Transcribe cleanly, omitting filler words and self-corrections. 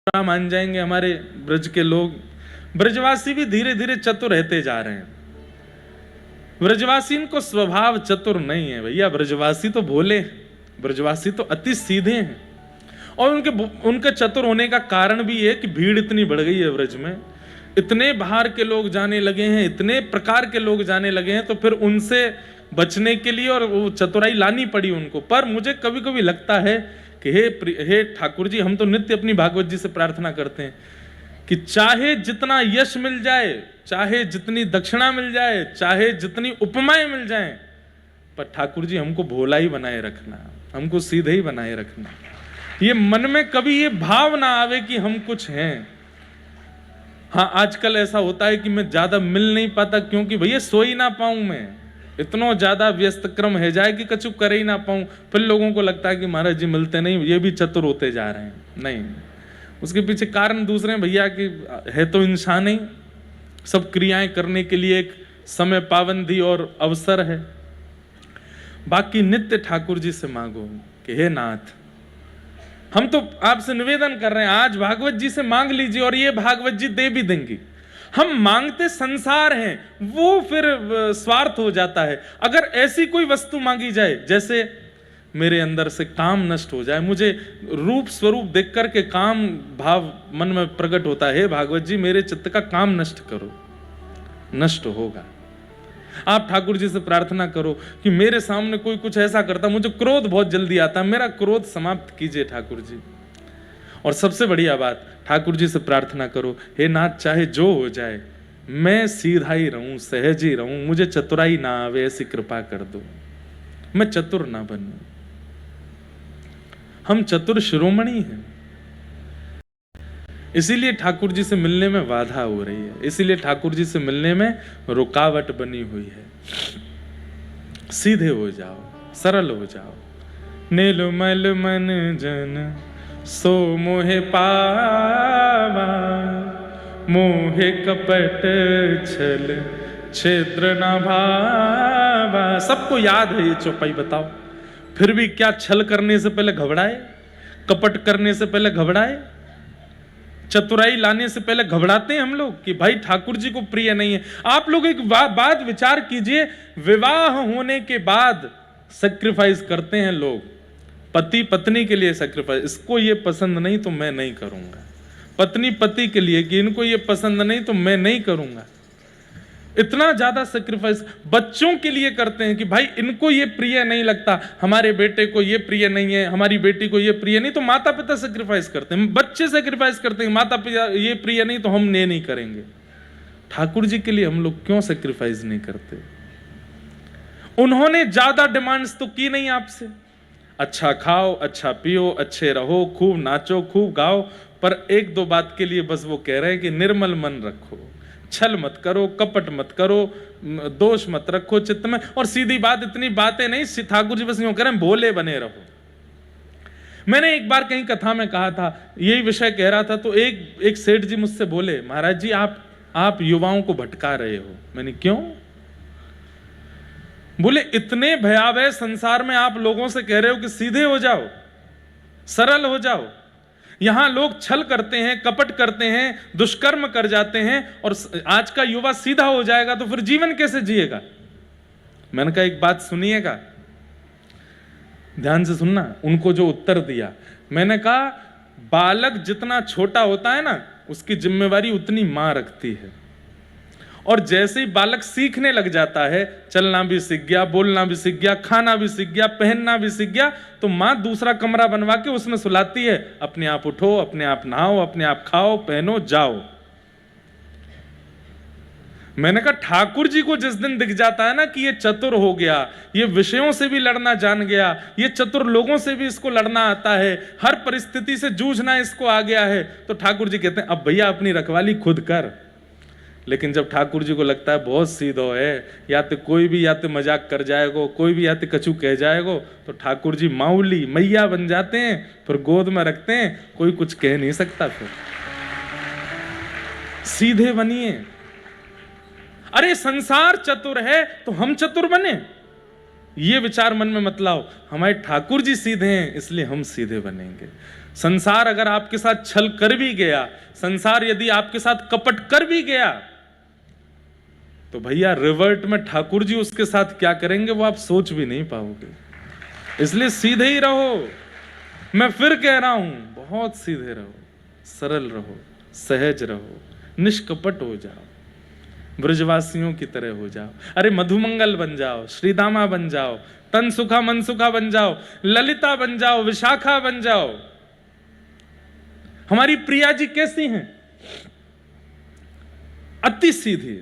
मान जाएंगे हमारे ब्रज के लोग। ब्रजवासी भी धीरे धीरे चतुर रहते जा रहे हैं। ब्रजवासी इनको स्वभाव चतुर नहीं है भैया, ब्रजवासी तो भोले, ब्रजवासी तो अति सीधे हैं। और उनके चतुर होने का कारण भी है कि भीड़ इतनी बढ़ गई है ब्रज में, इतने बाहर के लोग जाने लगे हैं, इतने प्रकार के लोग जाने लगे हैं, तो फिर उनसे बचने के लिए और वो चतुराई लानी पड़ी उनको। पर मुझे कभी कभी लगता है कि हे ठाकुर जी, हम तो नित्य अपनी भागवत जी से प्रार्थना करते हैं कि चाहे जितना यश मिल जाए, चाहे जितनी दक्षिणा मिल जाए, चाहे जितनी उपमाएं मिल जाएं, पर ठाकुर जी हमको भोला ही बनाए रखना, हमको सीधे ही बनाए रखना। ये मन में कभी ये भाव ना आवे कि हम कुछ हैं। हाँ, आजकल ऐसा होता है कि मैं ज्यादा मिल नहीं पाता, क्योंकि भैया सो ही ना पाऊं, मैं इतना ज्यादा व्यस्त क्रम है जाए कि कछु कर ही ना पाऊं। फिर लोगों को लगता है कि महाराज जी मिलते नहीं, ये भी चतुर होते जा रहे हैं। नहीं, उसके पीछे कारण दूसरे हैं भैया, कि है तो इंसान ही, सब क्रियाएं करने के लिए एक समय पाबंदी और अवसर है। बाकी नित्य ठाकुर जी से मांगो कि हे नाथ, हम तो आपसे निवेदन कर रहे हैं, आज भागवत जी से मांग लीजिए और ये भागवत जी दे भी देंगी। हम मांगते संसार हैं, वो फिर स्वार्थ हो जाता है। अगर ऐसी कोई वस्तु मांगी जाए, जैसे मेरे अंदर से काम नष्ट हो जाए, मुझे रूप स्वरूप देख करके काम भाव मन में प्रकट होता है, भागवत जी मेरे चित्त का काम नष्ट करो, नष्ट होगा। आप ठाकुर जी से प्रार्थना करो कि मेरे सामने कोई कुछ ऐसा करता, मुझे क्रोध बहुत जल्दी आता है, मेरा क्रोध समाप्त कीजिए ठाकुर जी। और सबसे बढ़िया बात, ठाकुर जी से प्रार्थना करो, हे नाथ चाहे जो हो जाए, मैं सीधा ही रहूं, सहज ही रहूं, मुझे चतुराई ना आवे, ऐसी कृपा कर दो, मैं चतुर ना बनूं। हम चतुर शिरोमणि हैं, इसीलिए ठाकुर जी से मिलने में बाधा हो रही है, इसीलिए ठाकुर जी से मिलने में रुकावट बनी हुई है। सीधे हो जाओ, सरल हो जाओ। नीलमल मन जन सो मोहे पावा, मोहे कपट छल छिद्र न भावा। सबको याद है ये चौपाई, बताओ फिर भी क्या छल करने से पहले घबराए, कपट करने से पहले घबराए, चतुराई लाने से पहले घबराते हैं हम लोग कि भाई ठाकुर जी को प्रिय नहीं है। आप लोग एक बात विचार कीजिए, विवाह होने के बाद सैक्रिफाइस करते हैं लोग, पति पत्नी के लिए सैक्रिफाइस, इसको ये पसंद नहीं तो मैं नहीं करूंगा, पत्नी पति के लिए कि इनको ये पसंद नहीं तो मैं नहीं करूंगा। इतना ज्यादा सैक्रिफाइस बच्चों के लिए करते हैं कि भाई इनको ये प्रिय नहीं लगता, हमारे बेटे को ये प्रिय नहीं है, हमारी बेटी को ये प्रिय नहीं, तो माता पिता सैक्रिफाइस करते हैं, बच्चे सैक्रिफाइस करते हैं, माता पिता ये प्रिय नहीं तो हम नहीं करेंगे। ठाकुर जी के लिए हम लोग क्यों सैक्रिफाइस नहीं करते? उन्होंने ज्यादा डिमांड्स तो की नहीं आपसे, अच्छा खाओ, अच्छा पियो, अच्छे रहो, खूब नाचो, खूब गाओ, पर एक दो बात के लिए बस वो कह रहे हैं कि निर्मल मन रखो, छल मत करो, कपट मत करो, दोष मत रखो चित्त में। और सीधी बात, इतनी बातें नहीं, ठाकुर जी बस यूं कह रहे हैं भोले बने रहो। मैंने एक बार कहीं कथा में कहा था, यही विषय कह रहा था, तो एक सेठ जी मुझसे बोले, महाराज जी आप युवाओं को भटका रहे हो। मैंने क्यों? बोले इतने भयावह संसार में आप लोगों से कह रहे हो कि सीधे हो जाओ, सरल हो जाओ, यहां लोग छल करते हैं, कपट करते हैं, दुष्कर्म कर जाते हैं, और आज का युवा सीधा हो जाएगा तो फिर जीवन कैसे जिएगा? मैंने कहा एक बात सुनिएगा, ध्यान से सुनना। उनको जो उत्तर दिया, मैंने कहा बालक जितना छोटा होता है ना, उसकी जिम्मेवारी उतनी मां रखती है, और जैसे ही बालक सीखने लग जाता है, चलना भी सीख गया, बोलना भी सीख गया, खाना भी सीख गया, पहनना भी सीख गया, तो मां दूसरा कमरा बनवा के उसमें सुलाती है, अपने आप उठो, अपने आप नहाओ, अपने आप खाओ, पहनो, जाओ। मैंने कहा ठाकुर जी को जिस दिन दिख जाता है ना कि ये चतुर हो गया, ये विषयों से भी लड़ना जान गया, ये चतुर लोगों से भी इसको लड़ना आता है, हर परिस्थिति से जूझना इसको आ गया है, तो ठाकुर जी कहते हैं अब भैया अपनी रखवाली खुद कर। लेकिन जब ठाकुर जी को लगता है बहुत सीधो है, या तो कोई भी या तो मजाक कर जाएगो, कोई भी या तो कछु कह जाएगो, तो ठाकुर जी माउली मैया बन जाते हैं, फिर गोद में रखते हैं, कोई कुछ कह नहीं सकता। फिर सीधे बनिए। अरे संसार चतुर है तो हम चतुर बने। ये विचार मन में मत लाओ हमारे ठाकुर जी सीधे हैं इसलिए हम सीधे बनेंगे। संसार अगर आपके साथ छल कर भी गया, संसार यदि आपके साथ कपट कर भी गया, तो भैया रिवर्ट में ठाकुर जी उसके साथ क्या करेंगे वो आप सोच भी नहीं पाओगे। इसलिए सीधे ही रहो। मैं फिर कह रहा हूं, बहुत सीधे रहो, सरल रहो, सहज रहो, निष्कपट हो जाओ, ब्रजवासियों की तरह हो जाओ। अरे मधुमंगल बन जाओ, श्रीदामा बन जाओ, तन सुखा मन सुखा बन जाओ, ललिता बन जाओ, विशाखा बन जाओ। हमारी प्रिया जी कैसी हैं? अति सीधी,